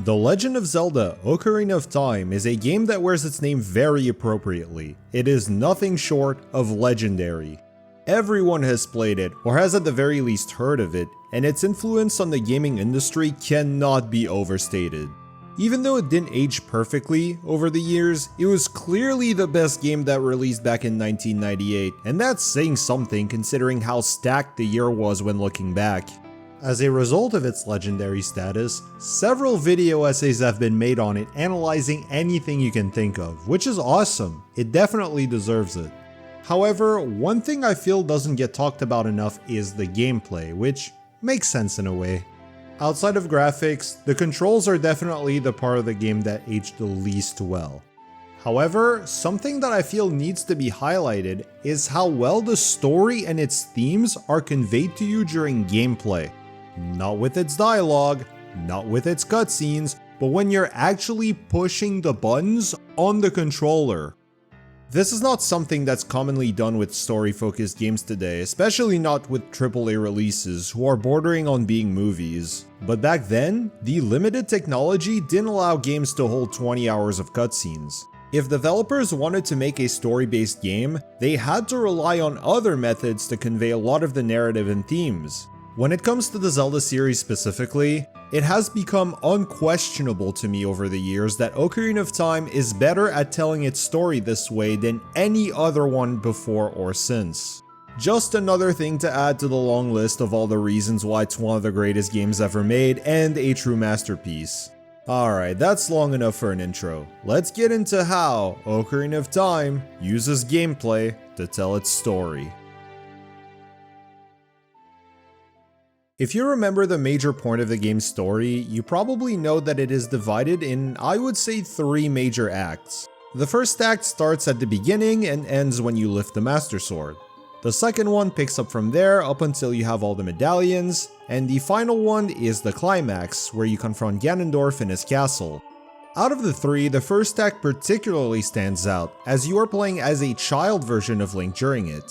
The Legend of Zelda: Ocarina of Time is a game that wears its name very appropriately. It is nothing short of legendary. Everyone has played it, or has at the very least heard of it, and its influence on the gaming industry cannot be overstated. Even though it didn't age perfectly over the years, it was clearly the best game that released back in 1998, and that's saying something considering how stacked the year was when looking back. As a result of its legendary status, several video essays have been made on it analyzing anything you can think of, which is awesome. It definitely deserves it. However, one thing I feel doesn't get talked about enough is the gameplay, which makes sense in a way. Outside of graphics, the controls are definitely the part of the game that aged the least well. However, something that I feel needs to be highlighted is how well the story and its themes are conveyed to you during gameplay. Not with its dialogue, not with its cutscenes, but when you're actually pushing the buttons on the controller. This is not something that's commonly done with story-focused games today, especially not with AAA releases who are bordering on being movies. But back then, the limited technology didn't allow games to hold 20 hours of cutscenes. If developers wanted to make a story-based game, they had to rely on other methods to convey a lot of the narrative and themes. When it comes to the Zelda series specifically, it has become unquestionable to me over the years that Ocarina of Time is better at telling its story this way than any other one before or since. Just another thing to add to the long list of all the reasons why it's one of the greatest games ever made and a true masterpiece. Alright, that's long enough for an intro. Let's get into how Ocarina of Time uses gameplay to tell its story. If you remember the major point of the game's story, you probably know that it is divided in, I would say, 3 major acts. The first act starts at the beginning and ends when you lift the Master Sword. The second one picks up from there up until you have all the medallions, and the final one is the climax, where you confront Ganondorf in his castle. Out of the 3, the first act particularly stands out, as you are playing as a child version of Link during it.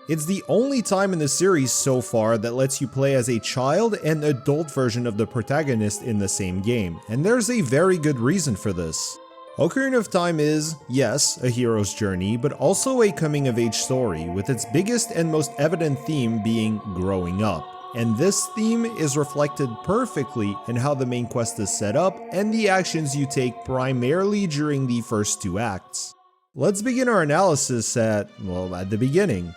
It's the only time in the series so far that lets you play as a child and adult version of the protagonist in the same game, and there's a very good reason for this. Ocarina of Time is, yes, a hero's journey, but also a coming-of-age story, with its biggest and most evident theme being growing up. And this theme is reflected perfectly in how the main quest is set up and the actions you take primarily during the first 2 acts. Let's begin our analysis at the beginning.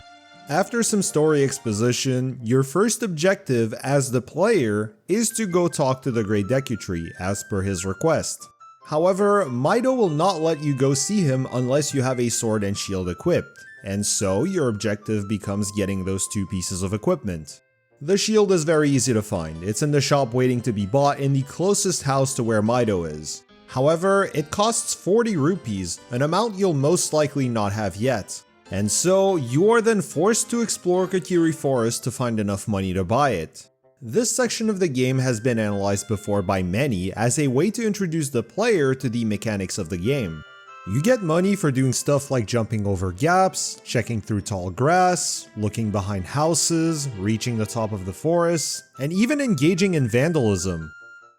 After some story exposition, your first objective as the player is to go talk to the Great Deku Tree as per his request. However, Mido will not let you go see him unless you have a sword and shield equipped, and so your objective becomes getting those 2 pieces of equipment. The shield is very easy to find. It's in the shop waiting to be bought in the closest house to where Mido is. However, it costs 40 rupees, an amount you'll most likely not have yet. And so, you are then forced to explore Kokiri Forest to find enough money to buy it. This section of the game has been analyzed before by many as a way to introduce the player to the mechanics of the game. You get money for doing stuff like jumping over gaps, checking through tall grass, looking behind houses, reaching the top of the forest, and even engaging in vandalism.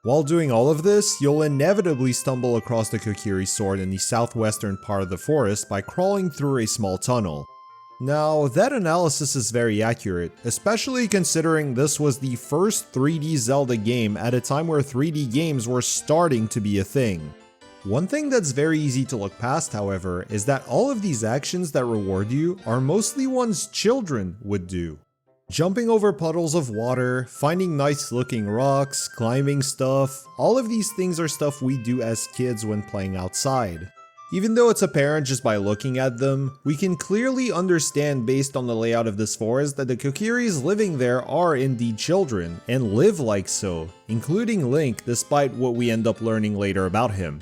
While doing all of this, you'll inevitably stumble across the Kokiri Sword in the southwestern part of the forest by crawling through a small tunnel. Now, that analysis is very accurate, especially considering this was the first 3D Zelda game at a time where 3D games were starting to be a thing. One thing that's very easy to look past, however, is that all of these actions that reward you are mostly ones children would do. Jumping over puddles of water, finding nice looking rocks, climbing stuff, all of these things are stuff we do as kids when playing outside. Even though it's apparent just by looking at them, we can clearly understand based on the layout of this forest that the Kokiris living there are indeed children, and live like so, including Link despite what we end up learning later about him.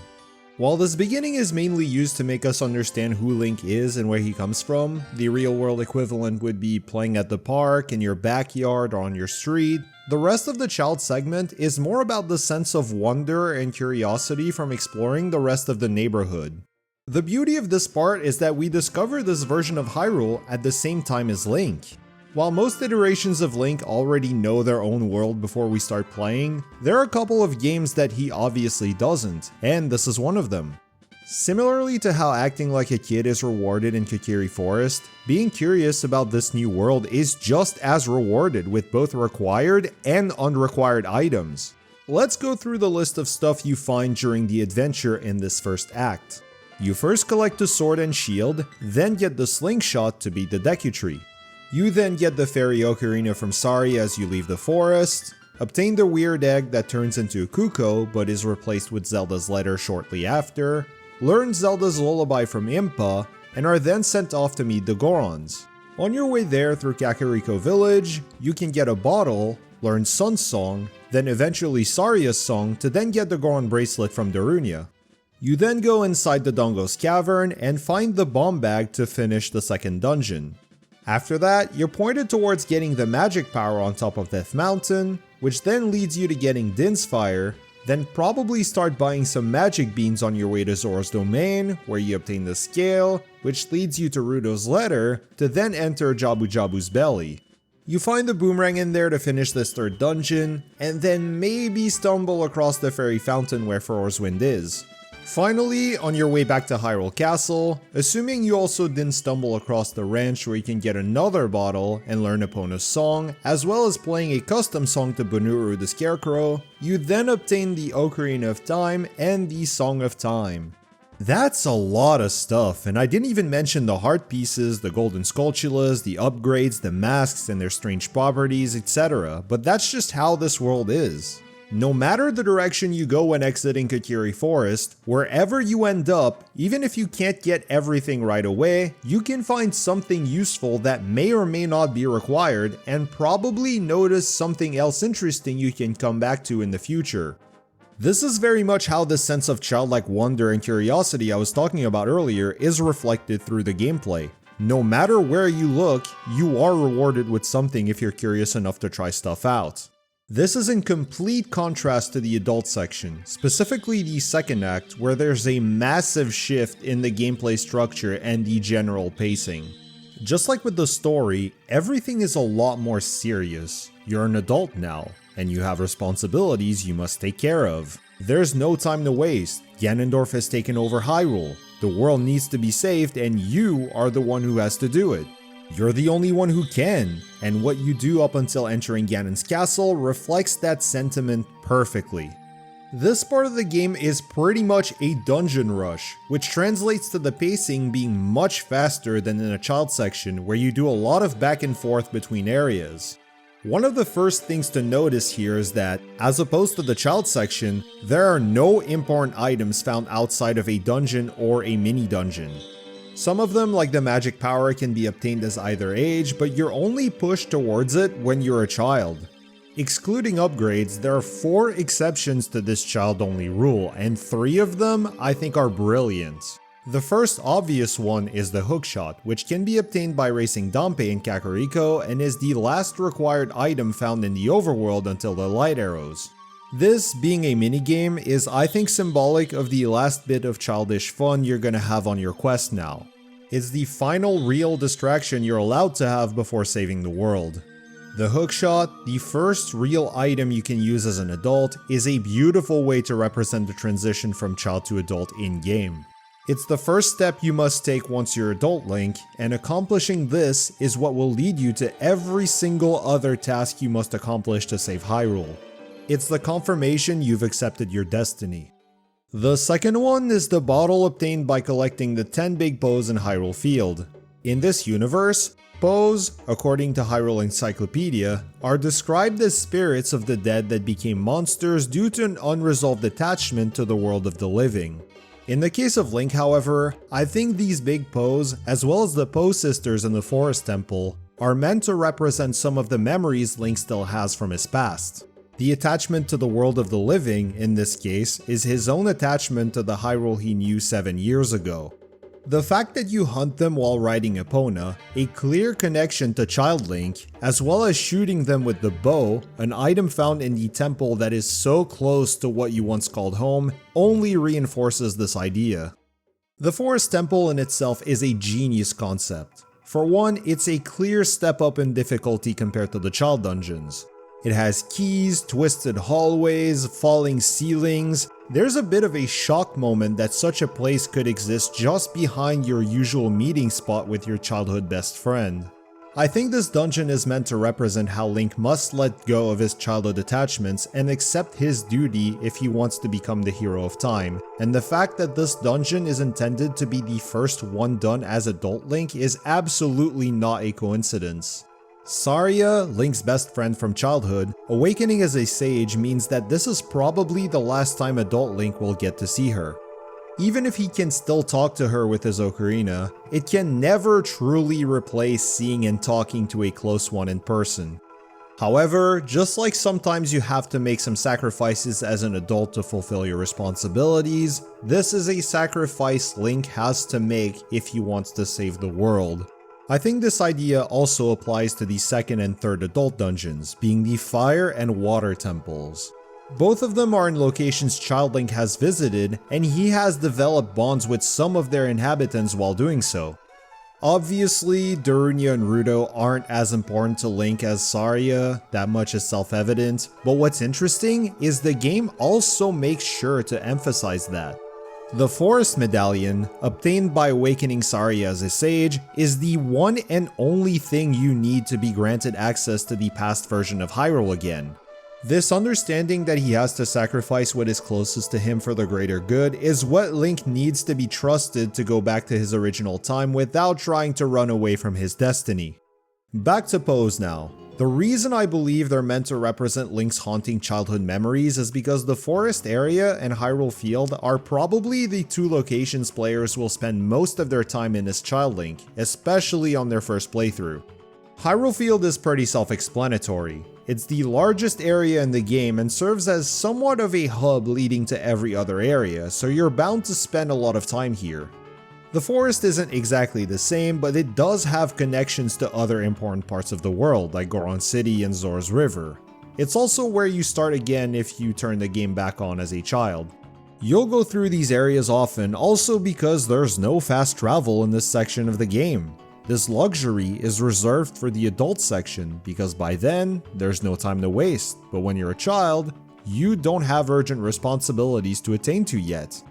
While this beginning is mainly used to make us understand who Link is and where he comes from, the real-world equivalent would be playing at the park, in your backyard, or on your street, the rest of the child segment is more about the sense of wonder and curiosity from exploring the rest of the neighborhood. The beauty of this part is that we discover this version of Hyrule at the same time as Link. While most iterations of Link already know their own world before we start playing, there are a couple of games that he obviously doesn't, and this is one of them. Similarly to how acting like a kid is rewarded in Kokiri Forest, being curious about this new world is just as rewarded with both required and unrequired items. Let's go through the list of stuff you find during the adventure in this first act. You first collect the sword and shield, then get the slingshot to beat the Deku Tree. You then get the fairy ocarina from Sari as you leave the forest, obtain the weird egg that turns into a Kuko but is replaced with Zelda's letter shortly after, learn Zelda's lullaby from Impa, and are then sent off to meet the Gorons. On your way there through Kakariko Village, you can get a bottle, learn Sun's song, then eventually Saria's song to then get the Goron bracelet from Darunia. You then go inside the Dongo's cavern and find the bomb bag to finish the second dungeon. After that, you're pointed towards getting the magic power on top of Death Mountain, which then leads you to getting Din's Fire, then probably start buying some magic beans on your way to Zora's Domain, where you obtain the scale, which leads you to Rudo's letter, to then enter Jabu Jabu's belly. You find the boomerang in there to finish this third dungeon, and then maybe stumble across the fairy fountain where Farore's Wind is. Finally, on your way back to Hyrule Castle, assuming you also didn't stumble across the ranch where you can get another bottle and learn Epona's song, as well as playing a custom song to Bunuru the Scarecrow, you then obtain the Ocarina of Time and the Song of Time. That's a lot of stuff, and I didn't even mention the heart pieces, the golden sculptulas, the upgrades, the masks and their strange properties, etc., but that's just how this world is. No matter the direction you go when exiting Kokiri Forest, wherever you end up, even if you can't get everything right away, you can find something useful that may or may not be required, and probably notice something else interesting you can come back to in the future. This is very much how this sense of childlike wonder and curiosity I was talking about earlier is reflected through the gameplay. No matter where you look, you are rewarded with something if you're curious enough to try stuff out. This is in complete contrast to the adult section, specifically the second act, where there's a massive shift in the gameplay structure and the general pacing. Just like with the story, everything is a lot more serious. You're an adult now, and you have responsibilities you must take care of. There's no time to waste. Ganondorf has taken over Hyrule. The world needs to be saved, and you are the one who has to do it. You're the only one who can, and what you do up until entering Ganon's castle reflects that sentiment perfectly. This part of the game is pretty much a dungeon rush, which translates to the pacing being much faster than in a child section where you do a lot of back and forth between areas. One of the first things to notice here is that, as opposed to the child section, there are no important items found outside of a dungeon or a mini dungeon. Some of them, like the magic power, can be obtained as either age, but you're only pushed towards it when you're a child. Excluding upgrades, there are 4 exceptions to this child-only rule, and 3 of them I think are brilliant. The first obvious one is the hookshot, which can be obtained by racing Dampé in Kakariko and is the last required item found in the overworld until the light arrows. This, being a minigame, is I think symbolic of the last bit of childish fun you're gonna have on your quest now. It's the final real distraction you're allowed to have before saving the world. The hookshot, the first real item you can use as an adult, is a beautiful way to represent the transition from child to adult in-game. It's the first step you must take once you're adult Link, and accomplishing this is what will lead you to every single other task you must accomplish to save Hyrule. It's the confirmation you've accepted your destiny. The second one is the bottle obtained by collecting the 10 big Poes in Hyrule Field. In this universe, Poes, according to Hyrule Encyclopedia, are described as spirits of the dead that became monsters due to an unresolved attachment to the world of the living. In the case of Link, however, I think these big Poes, as well as the Poe sisters in the Forest Temple, are meant to represent some of the memories Link still has from his past. The attachment to the world of the living, in this case, is his own attachment to the Hyrule he knew 7 years ago. The fact that you hunt them while riding Epona, a clear connection to Child Link, as well as shooting them with the bow, an item found in the temple that is so close to what you once called home, only reinforces this idea. The Forest Temple in itself is a genius concept. For one, it's a clear step up in difficulty compared to the child dungeons. It has keys, twisted hallways, falling ceilings. There's a bit of a shock moment that such a place could exist just behind your usual meeting spot with your childhood best friend. I think this dungeon is meant to represent how Link must let go of his childhood attachments and accept his duty if he wants to become the hero of time, and the fact that this dungeon is intended to be the first one done as adult Link is absolutely not a coincidence. Saria, Link's best friend from childhood, awakening as a sage means that this is probably the last time adult Link will get to see her. Even if he can still talk to her with his ocarina, it can never truly replace seeing and talking to a close one in person. However, just like sometimes you have to make some sacrifices as an adult to fulfill your responsibilities, this is a sacrifice Link has to make if he wants to save the world. I think this idea also applies to the second and third adult dungeons, being the fire and water temples. Both of them are in locations Child Link has visited, and he has developed bonds with some of their inhabitants while doing so. Obviously, Darunia and Ruto aren't as important to Link as Saria, that much is self-evident, but what's interesting is the game also makes sure to emphasize that. The Forest Medallion, obtained by awakening Saria as a sage, is the one and only thing you need to be granted access to the past version of Hyrule again. This understanding that he has to sacrifice what is closest to him for the greater good is what Link needs to be trusted to go back to his original time without trying to run away from his destiny. Back to Pose now. The reason I believe they're meant to represent Link's haunting childhood memories is because the forest area and Hyrule Field are probably the two locations players will spend most of their time in as Child Link, especially on their first playthrough. Hyrule Field is pretty self-explanatory. It's the largest area in the game and serves as somewhat of a hub leading to every other area, so you're bound to spend a lot of time here. The forest isn't exactly the same, but it does have connections to other important parts of the world, like Goron City and Zora's River. It's also where you start again if you turn the game back on as a child. You'll go through these areas often, also because there's no fast travel in this section of the game. This luxury is reserved for the adult section because by then, there's no time to waste, but when you're a child, you don't have urgent responsibilities to attain to yet.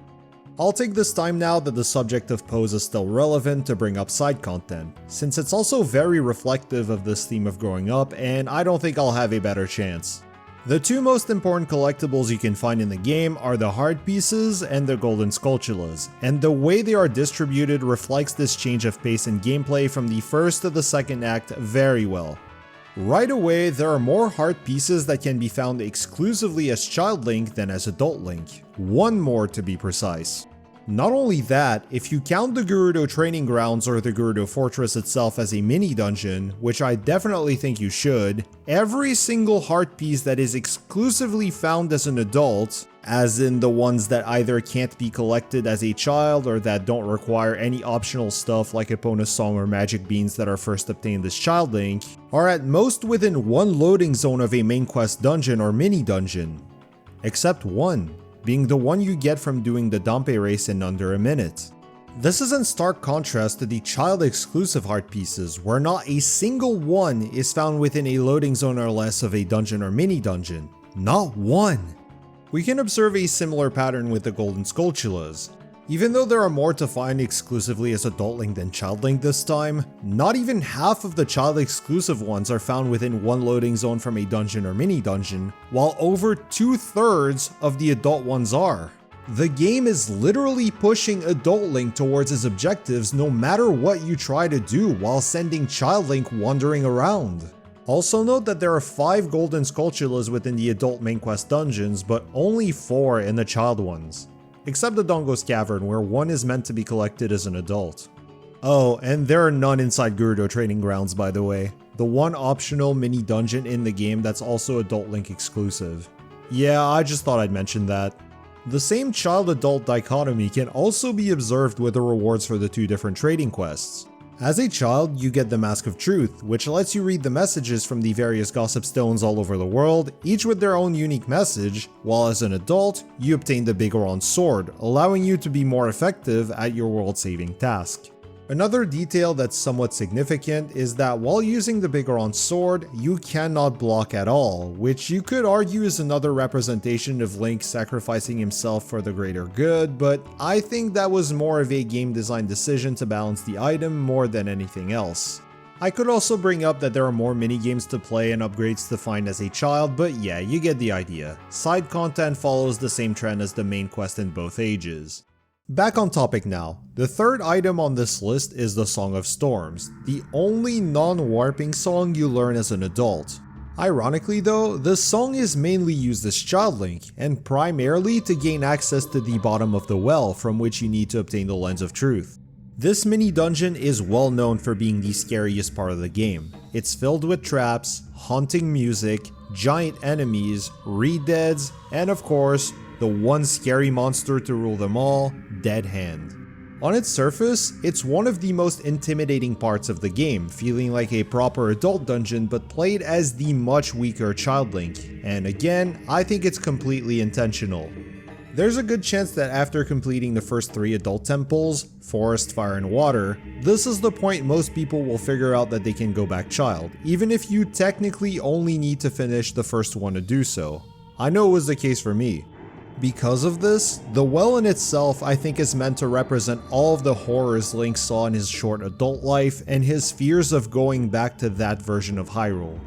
I'll take this time now that the subject of Pose is still relevant to bring up side content, since it's also very reflective of this theme of growing up and I don't think I'll have a better chance. The two most important collectibles you can find in the game are the heart pieces and the golden sculptulas, and the way they are distributed reflects this change of pace in gameplay from the first to the second act very well. Right away, there are more heart pieces that can be found exclusively as Child Link than as Adult Link, one more to be precise. Not only that, if you count the Gerudo Training Grounds or the Gerudo Fortress itself as a mini dungeon, which I definitely think you should, every single heart piece that is exclusively found as an adult, as in the ones that either can't be collected as a child or that don't require any optional stuff like Epona's Song or Magic Beans that are first obtained as Child Link, are at most within one loading zone of a main quest dungeon or mini dungeon. Except one, being the one you get from doing the Dampe race in under a minute. This is in stark contrast to the child-exclusive heart pieces, where not a single one is found within a loading zone or less of a dungeon or mini dungeon. Not one! We can observe a similar pattern with the golden sculptulas. Even though there are more to find exclusively as Adult Link than Child Link this time, not even half of the child-exclusive ones are found within one loading zone from a dungeon or mini dungeon, while over 2/3 of the adult ones are. The game is literally pushing Adult Link towards his objectives no matter what you try to do while sending Child Link wandering around. Also note that there are 5 golden sculptulas within the adult main quest dungeons, but only 4 in the child ones. Except the Dongo's Cavern, where one is meant to be collected as an adult. Oh, and there are none inside Gerudo Training Grounds, by the way. The one optional mini dungeon in the game that's also Adult Link exclusive. Yeah, I just thought I'd mention that. The same child-adult dichotomy can also be observed with the rewards for the 2 different trading quests. As a child, you get the Mask of Truth, which lets you read the messages from the various gossip stones all over the world, each with their own unique message, while as an adult, you obtain the Big Goron Sword, allowing you to be more effective at your world-saving task. Another detail that's somewhat significant is that while using the Biggoron sword, you cannot block at all, which you could argue is another representation of Link sacrificing himself for the greater good, but I think that was more of a game design decision to balance the item more than anything else. I could also bring up that there are more minigames to play and upgrades to find as a child, but yeah, you get the idea. Side content follows the same trend as the main quest in both ages. Back on topic now. The third item on this list is the Song of Storms, the only non-warping song you learn as an adult. Ironically though, the song is mainly used as Child Link, and primarily to gain access to the bottom of the well from which you need to obtain the Lens of Truth. This mini dungeon is well known for being the scariest part of the game. It's filled with traps, haunting music, giant enemies, re-deads, and of course, the one scary monster to rule them all, Dead Hand. On its surface, it's one of the most intimidating parts of the game, feeling like a proper adult dungeon but played as the much weaker Child Link, and again, I think it's completely intentional. There's a good chance that after completing the first 3 adult temples, Forest, Fire, and Water, this is the point most people will figure out that they can go back child, even if you technically only need to finish the first one to do so. I know it was the case for me. Because of this, the well in itself I think is meant to represent all of the horrors Link saw in his short adult life and his fears of going back to that version of Hyrule.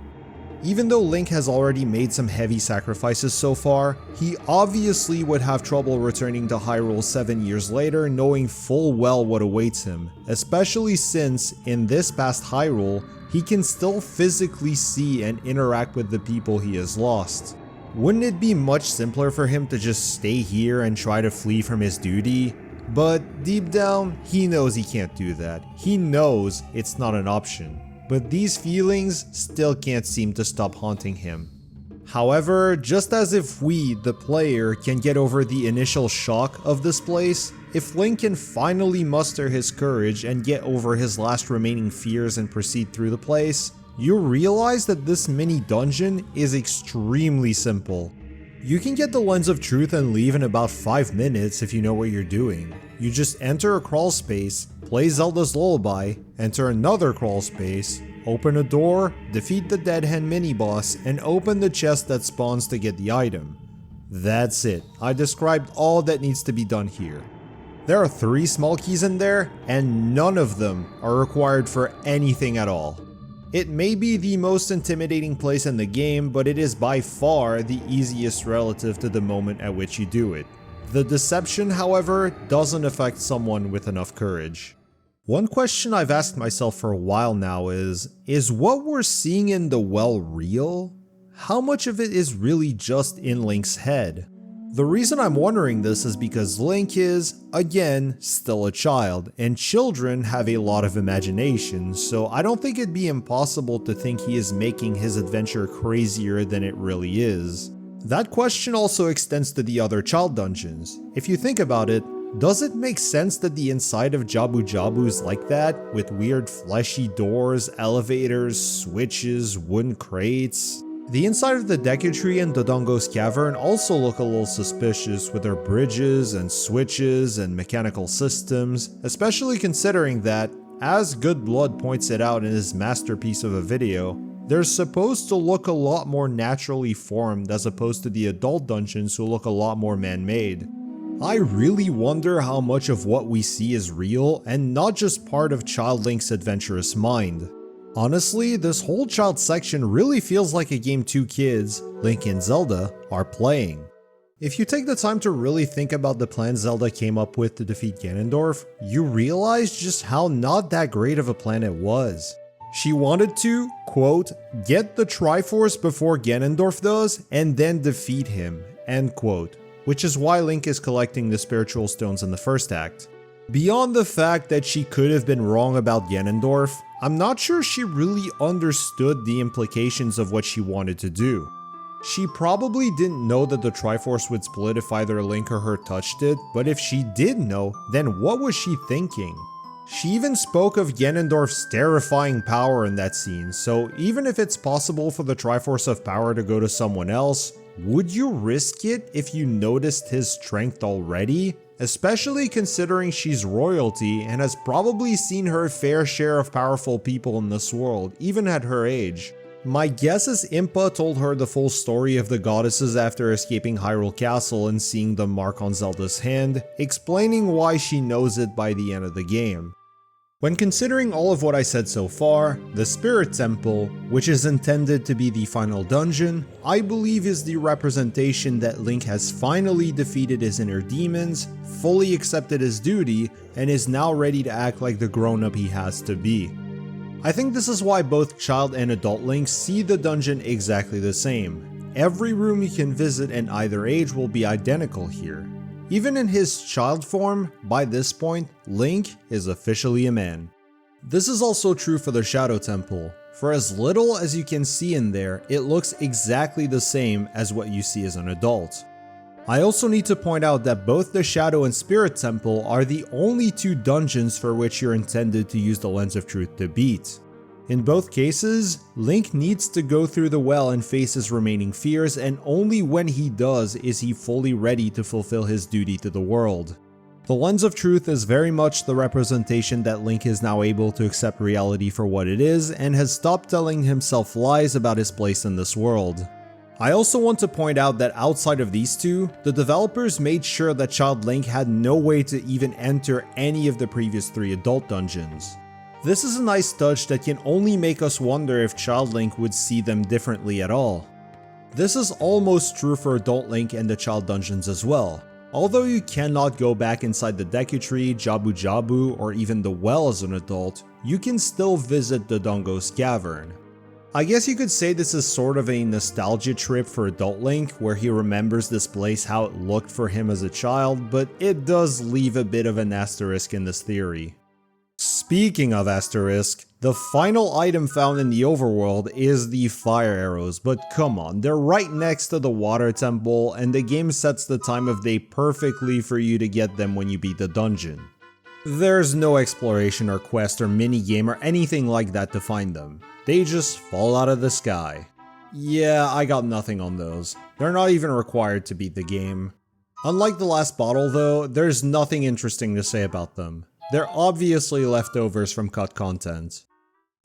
Even though Link has already made some heavy sacrifices so far, he obviously would have trouble returning to Hyrule 7 years later knowing full well what awaits him, especially since, in this past Hyrule, he can still physically see and interact with the people he has lost. Wouldn't it be much simpler for him to just stay here and try to flee from his duty? But deep down, he knows he can't do that. He knows it's not an option. But these feelings still can't seem to stop haunting him. However, just as if we, the player, can get over the initial shock of this place, if Link can finally muster his courage and get over his last remaining fears and proceed through the place, you realize that this mini dungeon is extremely simple. You can get the Lens of Truth and leave in about 5 minutes if you know what you're doing. You just enter a crawl space, play Zelda's Lullaby, enter another crawl space, open a door, defeat the Dead Hand mini-boss, and open the chest that spawns to get the item. That's it. I described all that needs to be done here. There are 3 small keys in there, and none of them are required for anything at all. It may be the most intimidating place in the game, but it is by far the easiest relative to the moment at which you do it. The deception, however, doesn't affect someone with enough courage. One question I've asked myself for a while now is what we're seeing in the well real? How much of it is really just in Link's head? The reason I'm wondering this is because Link is, again, still a child, and children have a lot of imagination, so I don't think it'd be impossible to think he is making his adventure crazier than it really is. That question also extends to the other child dungeons. If you think about it, does it make sense that the inside of Jabu Jabu is like that, with weird fleshy doors, elevators, switches, wooden crates? The inside of the Deku Tree and Dodongo's Cavern also look a little suspicious with their bridges and switches and mechanical systems, especially considering that, as Good Blood points it out in his masterpiece of a video, they're supposed to look a lot more naturally formed as opposed to the adult dungeons who look a lot more man-made. I really wonder how much of what we see is real and not just part of Child Link's adventurous mind. Honestly, this whole child section really feels like a game 2 kids, Link and Zelda, are playing. If you take the time to really think about the plan Zelda came up with to defeat Ganondorf, you realize just how not that great of a plan it was. She wanted to, quote, get the Triforce before Ganondorf does, and then defeat him, end quote, which is why Link is collecting the spiritual stones in the first act. Beyond the fact that she could have been wrong about Ganondorf, I'm not sure she really understood the implications of what she wanted to do. She probably didn't know that the Triforce would split if either Link or her touched it, but if she did know, then what was she thinking? She even spoke of Ganondorf's terrifying power in that scene, so even if it's possible for the Triforce of Power to go to someone else, would you risk it if you noticed his strength already? especially considering she's royalty and has probably seen her fair share of powerful people in this world, even at her age. My guess is Impa told her the full story of the goddesses after escaping Hyrule Castle and seeing the mark on Zelda's hand, explaining why she knows it by the end of the game. When considering all of what I said so far, the Spirit Temple, which is intended to be the final dungeon, I believe is the representation that Link has finally defeated his inner demons, fully accepted his duty, and is now ready to act like the grown-up he has to be. I think this is why both child and adult Link see the dungeon exactly the same. Every room you can visit in either age will be identical here. Even in his child form, by this point, Link is officially a man. This is also true for the Shadow Temple. For as little as you can see in there, it looks exactly the same as what you see as an adult. I also need to point out that both the Shadow and Spirit Temple are the only two dungeons for which you're intended to use the Lens of Truth to beat. In both cases, Link needs to go through the well and face his remaining fears, and only when he does is he fully ready to fulfill his duty to the world. The Lens of Truth is very much the representation that Link is now able to accept reality for what it is and has stopped telling himself lies about his place in this world. I also want to point out that outside of these two, the developers made sure that Child Link had no way to even enter any of the previous 3 adult dungeons. This is a nice touch that can only make us wonder if Child Link would see them differently at all. This is almost true for Adult Link and the Child dungeons as well. Although you cannot go back inside the Deku Tree, Jabu Jabu, or even the well as an adult, you can still visit the Dongo's Cavern. I guess you could say this is sort of a nostalgia trip for Adult Link, where he remembers this place how it looked for him as a child, but it does leave a bit of an asterisk in this theory. Speaking of asterisk, the final item found in the overworld is the fire arrows, but come on, they're right next to the water temple and the game sets the time of day perfectly for you to get them when you beat the dungeon. There's no exploration or quest or minigame or anything like that to find them. They just fall out of the sky. Yeah, I got nothing on those. They're not even required to beat the game. Unlike the last bottle though, there's nothing interesting to say about them. They're obviously leftovers from cut content.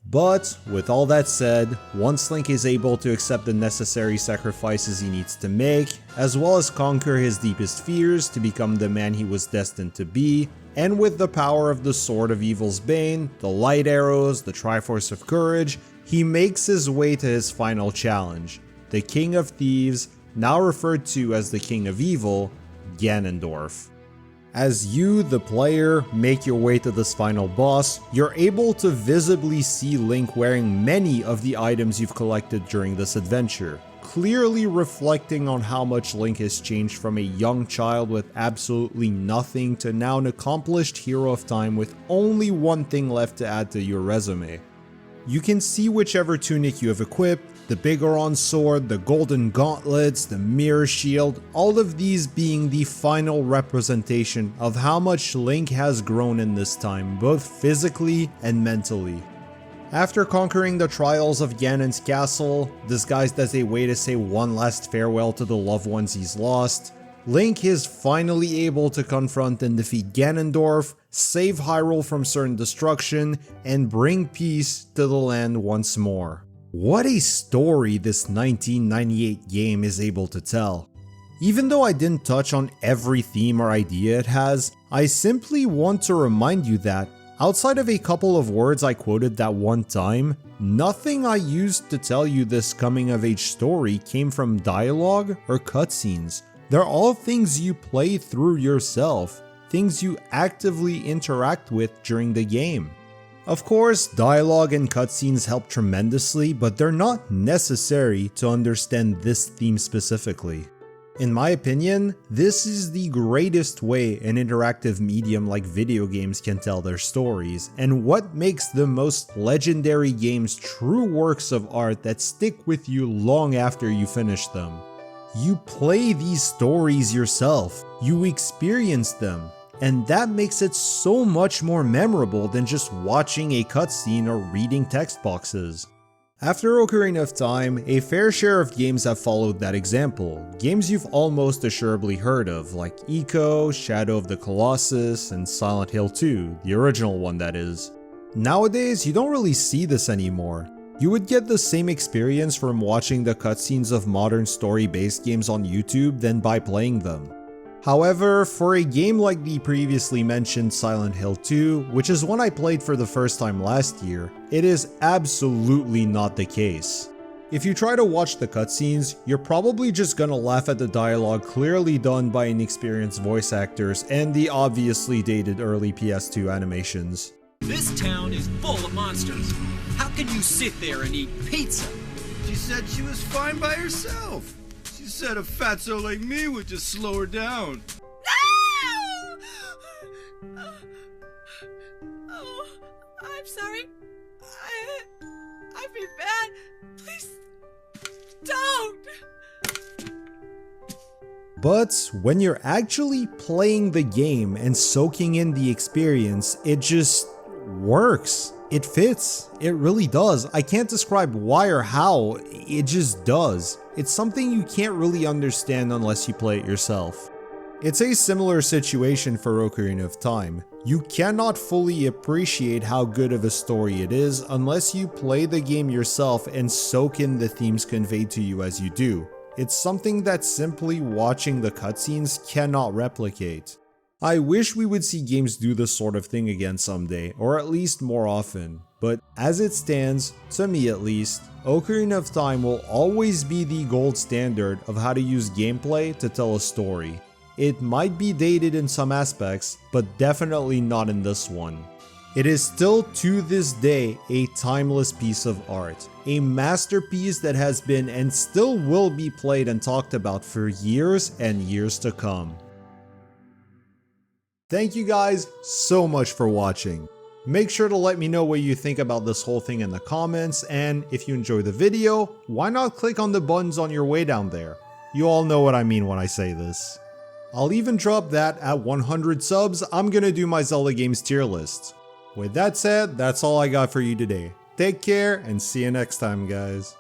But, with all that said, once Link is able to accept the necessary sacrifices he needs to make, as well as conquer his deepest fears to become the man he was destined to be, and with the power of the Sword of Evil's Bane, the Light Arrows, the Triforce of Courage, he makes his way to his final challenge, the King of Thieves, now referred to as the King of Evil, Ganondorf. As you, the player, make your way to this final boss, you're able to visibly see Link wearing many of the items you've collected during this adventure, clearly reflecting on how much Link has changed from a young child with absolutely nothing to now an accomplished hero of time with only one thing left to add to your resume. You can see whichever tunic you have equipped, the Bigoron sword, the golden gauntlets, the mirror shield, all of these being the final representation of how much Link has grown in this time, both physically and mentally. After conquering the trials of Ganon's castle, disguised as a way to say one last farewell to the loved ones he's lost, Link is finally able to confront and defeat Ganondorf, save Hyrule from certain destruction, and bring peace to the land once more. What a story this 1998 game is able to tell. Even though I didn't touch on every theme or idea it has, I simply want to remind you that, outside of a couple of words I quoted that one time, nothing I used to tell you this coming-of-age story came from dialogue or cutscenes. They're all things you play through yourself, things you actively interact with during the game. Of course, dialogue and cutscenes help tremendously, but they're not necessary to understand this theme specifically. In my opinion, this is the greatest way an interactive medium like video games can tell their stories, and what makes the most legendary games true works of art that stick with you long after you finish them. You play these stories yourself, you experience them, and that makes it so much more memorable than just watching a cutscene or reading text boxes. After Ocarina of Time, a fair share of games have followed that example, games you've almost assuredly heard of, like Ico, Shadow of the Colossus, and Silent Hill 2, the original one that is. Nowadays, you don't really see this anymore. You would get the same experience from watching the cutscenes of modern story-based games on YouTube than by playing them. However, for a game like the previously mentioned Silent Hill 2, which is one I played for the first time last year, it is absolutely not the case. If you try to watch the cutscenes, you're probably just gonna laugh at the dialogue clearly done by inexperienced voice actors and the obviously dated early PS2 animations. This town is full of monsters. How can you sit there and eat pizza? She said she was fine by herself. She said a fatso like me would just slow her down. No! Oh, I'm sorry. I've been bad. Please don't. But when you're actually playing the game and soaking in the experience, it just works. It fits. It really does. I can't describe why or how, it just does. It's something you can't really understand unless you play it yourself. It's a similar situation for Ocarina of Time. You cannot fully appreciate how good of a story it is unless you play the game yourself and soak in the themes conveyed to you as you do. It's something that simply watching the cutscenes cannot replicate. I wish we would see games do this sort of thing again someday, or at least more often. But as it stands, to me at least, Ocarina of Time will always be the gold standard of how to use gameplay to tell a story. It might be dated in some aspects, but definitely not in this one. It is still to this day a timeless piece of art, a masterpiece that has been and still will be played and talked about for years and years to come. Thank you guys so much for watching. Make sure to let me know what you think about this whole thing in the comments, and if you enjoy the video, why not click on the buttons on your way down there? You all know what I mean when I say this. I'll even drop that at 100 subs, I'm gonna do my Zelda games tier list. With that said, that's all I got for you today. Take care and see you next time, guys.